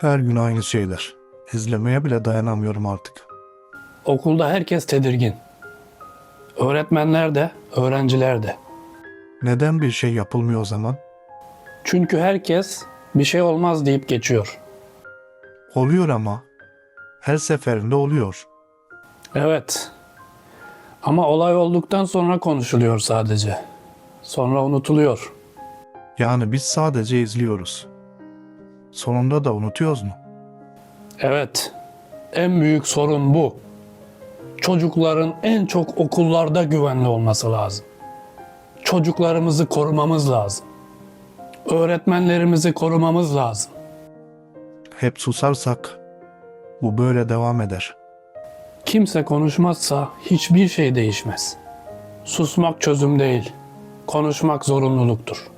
Her gün aynı şeyler. İzlemeye bile dayanamıyorum artık. Okulda herkes tedirgin. Öğretmenler de, öğrenciler de. Neden bir şey yapılmıyor o zaman? Çünkü herkes bir şey olmaz deyip geçiyor. Oluyor ama. Her seferinde oluyor. Evet. Ama olay olduktan sonra konuşuluyor sadece. Sonra unutuluyor. Yani biz sadece izliyoruz. Sonunda da unutuyoruz mu? Evet. En büyük sorun bu. Çocukların en çok okullarda güvenli olması lazım. Çocuklarımızı korumamız lazım. Öğretmenlerimizi korumamız lazım. Hep susarsak bu böyle devam eder. Kimse konuşmazsa hiçbir şey değişmez. Susmak çözüm değil, konuşmak zorunluluktur.